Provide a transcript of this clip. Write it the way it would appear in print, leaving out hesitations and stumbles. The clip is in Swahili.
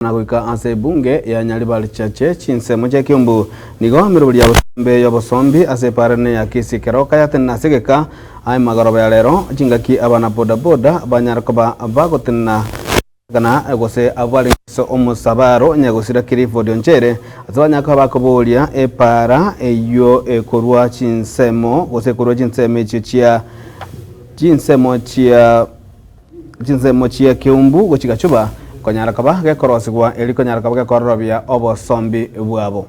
na kuika ase bunge ya Nyaribari chache chinsemo cha Kiumbu nigo mirubuli ya busombe y'obosombi ase parene ya kisi keroka yatenna segeka ai magoroba ya lero jingaki abana boda boda banyarokoba bagotenna kana gose abali so omusabaro nyagosira kirifo dionchere azabanyaka bakobolia para eyo ekorwa chinsemo gose korwa chinsemo chia chinsemo chia Kiumbu gochikachuba konyarakaba gekorosigwa eli konyarakaba gekorobya obosombi bwabo.